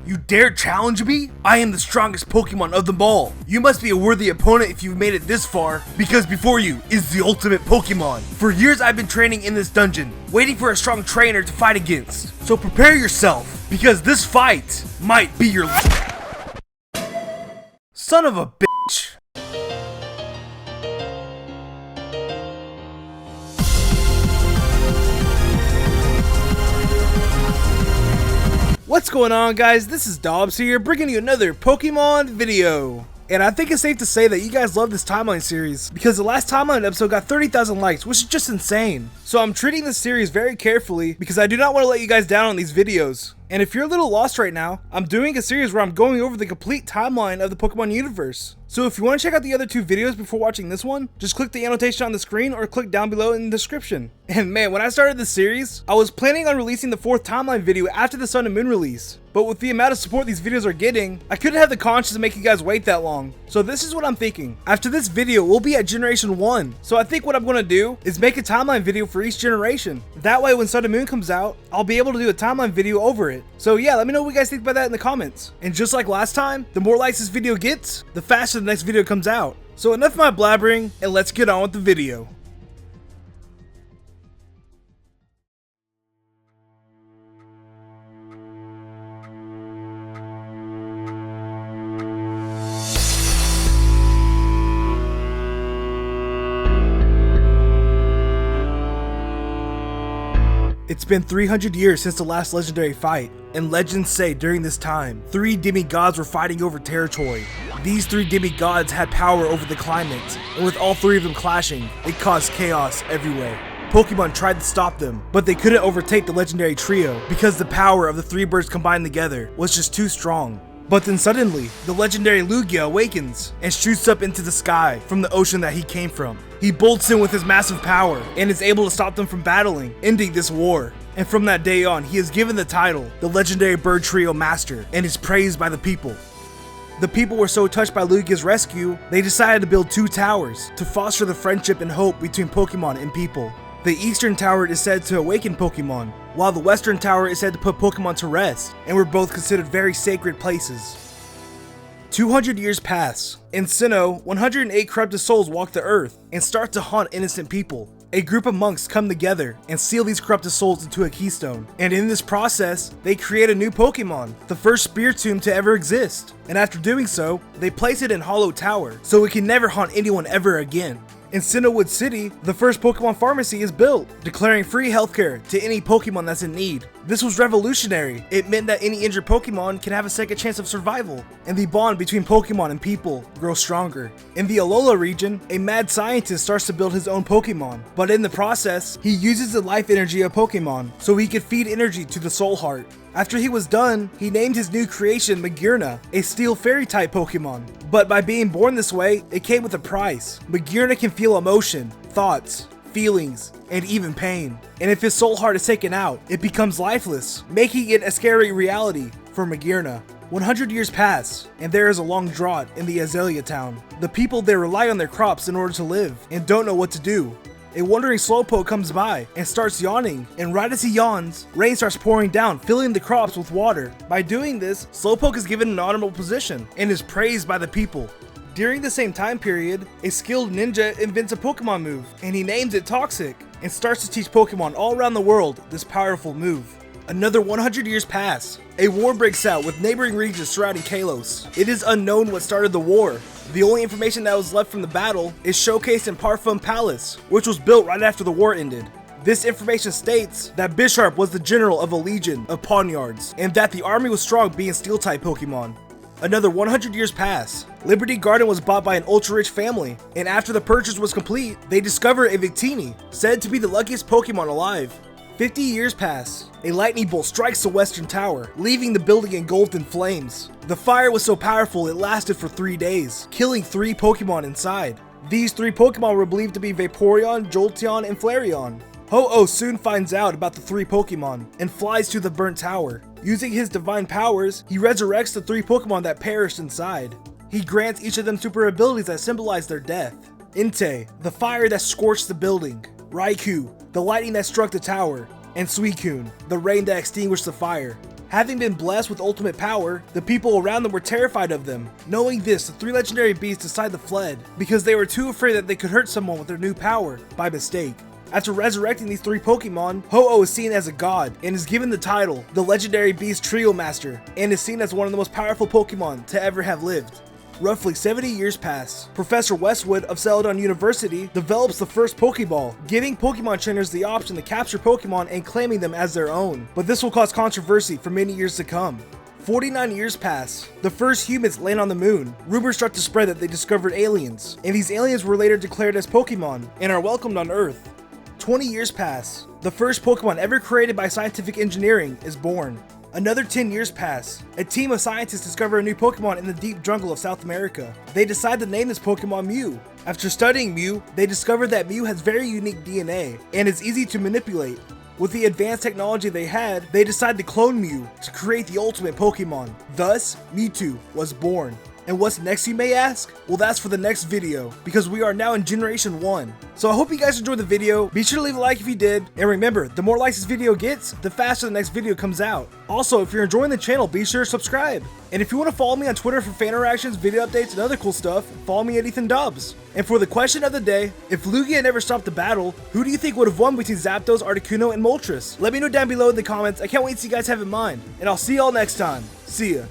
You dare challenge me? I am the strongest Pokemon of them all. You must be a worthy opponent if you've made it this far, because before you is the ultimate Pokemon. For years I've been training in this dungeon, waiting for a strong trainer to fight against. So prepare yourself, because this fight might be your son of a bitch. What's going on, guys? This is Dobbs here, bringing you another Pokemon video. And I think it's safe to say that you guys love this timeline series, because the last timeline episode got 30,000 likes, which is just insane. So I'm treating this series very carefully, because I do not want to let you guys down on these videos. And if you're a little lost right now, I'm doing a series where I'm going over the complete timeline of the Pokemon universe. So if you want to check out the other two videos before watching this one, just click the annotation on the screen or click down below in the description. And man, when I started this series, I was planning on releasing the 4th timeline video after the Sun and Moon release. But with the amount of support these videos are getting, I couldn't have the conscience to make you guys wait that long. So this is what I'm thinking. After this video, we'll be at Generation 1. So I think what I'm going to do is make a timeline video for each generation. That way when Sun and Moon comes out, I'll be able to do a timeline video over it. So yeah, let me know what you guys think about that in the comments. And just like last time, the more likes this video gets, the faster the next video comes out. So enough of my blabbering, and let's get on with the video. It's been 300 years since the last legendary fight, and legends say during this time, 3 demigods were fighting over territory. These 3 demigods had power over the climate, and with all 3 of them clashing, it caused chaos everywhere. Pokemon tried to stop them, but they couldn't overtake the legendary trio because the power of the 3 birds combined together was just too strong. But then suddenly, the legendary Lugia awakens and shoots up into the sky from the ocean that he came from. He bolts in with his massive power and is able to stop them from battling, ending this war. And from that day on, he is given the title, the Legendary Bird Trio Master, and is praised by the people. The people were so touched by Lugia's rescue, they decided to build 2 towers to foster the friendship and hope between Pokemon and people. The Eastern Tower is said to awaken Pokemon, while the Western Tower is said to put Pokemon to rest, and were both considered very sacred places. 200 years pass. In Sinnoh, 108 corrupted souls walk the earth and start to haunt innocent people. A group of monks come together and seal these corrupted souls into a keystone. And in this process, they create a new Pokemon, the first Spiritomb to ever exist. And after doing so, they place it in Hollow Tower, so it can never haunt anyone ever again. In Sinnohwood City, the first Pokemon pharmacy is built, declaring free healthcare to any Pokemon that's in need. This was revolutionary. It meant that any injured Pokemon can have a second chance of survival, and the bond between Pokemon and people grows stronger. In the Alola region, a mad scientist starts to build his own Pokemon, but in the process, he uses the life energy of Pokemon so he could feed energy to the Soul Heart. After he was done, he named his new creation Magearna, a Steel Fairy type Pokemon. But by being born this way, it came with a price. Magearna can feel emotion, thoughts, feelings, and even pain. And if his Soul Heart is taken out, it becomes lifeless, making it a scary reality for Magearna. 100 years pass, and there is a long drought in the Azalea town. The people there rely on their crops in order to live, and don't know what to do. A wandering Slowpoke comes by and starts yawning, and right as he yawns, rain starts pouring down, filling the crops with water. By doing this, Slowpoke is given an honorable position and is praised by the people. During the same time period, a skilled ninja invents a Pokemon move, and he names it Toxic, and starts to teach Pokemon all around the world this powerful move. Another 100 years pass. A war breaks out with neighboring regions surrounding Kalos. It is unknown what started the war. The only information that was left from the battle is showcased in Parfum Palace, which was built right after the war ended. This information states that Bisharp was the general of a legion of Pawniards, and that the army was strong being Steel-type Pokemon. Another 100 years pass. Liberty Garden was bought by an ultra-rich family, and after the purchase was complete, they discover a Victini, said to be the luckiest Pokemon alive. 50 years pass. A lightning bolt strikes the Western Tower, leaving the building engulfed in flames. The fire was so powerful it lasted for 3 days, killing 3 Pokemon inside. These 3 Pokemon were believed to be Vaporeon, Jolteon, and Flareon. Ho-Oh soon finds out about the 3 Pokemon and flies to the burnt tower. Using his divine powers, he resurrects the 3 Pokemon that perished inside. He grants each of them super abilities that symbolize their death. Entei, the fire that scorched the building. Raikou, the lightning that struck the tower. and Suicune, the rain that extinguished the fire. Having been blessed with ultimate power, the people around them were terrified of them. Knowing this, the 3 legendary beasts decided to fled because they were too afraid that they could hurt someone with their new power by mistake. After resurrecting these 3 Pokemon, Ho-Oh is seen as a god and is given the title, the Legendary Beast Trio Master, and is seen as one of the most powerful Pokemon to ever have lived. Roughly 70 years pass. Professor Westwood of Celadon University develops the first Pokeball, giving Pokemon trainers the option to capture Pokemon and claiming them as their own. But this will cause controversy for many years to come. 49 years pass. The first humans land on the moon. Rumors start to spread that they discovered aliens, and these aliens were later declared as Pokemon and are welcomed on Earth. 20 years pass. The first Pokemon ever created by scientific engineering is born. Another 10 years pass. A team of scientists discover a new Pokemon in the deep jungle of South America. They decide to name this Pokemon Mew. After studying Mew, they discover that Mew has very unique DNA and is easy to manipulate. With the advanced technology they had, they decide to clone Mew to create the ultimate Pokemon. Thus, Mewtwo was born. And what's next, you may ask? Well, that's for the next video, because we are now in Generation 1. So I hope you guys enjoyed the video. Be sure to leave a like if you did, and remember, the more likes this video gets, the faster the next video comes out. Also, if you're enjoying the channel, be sure to subscribe. And if you want to follow me on Twitter for fan interactions, video updates, and other cool stuff, follow me at Ethan Dubs. And for the question of the day, if Lugia never stopped the battle, who do you think would have won between Zapdos, Articuno, and Moltres? Let me know down below in the comments. I can't wait to see you guys have in mind, and I'll see y'all next time. See ya.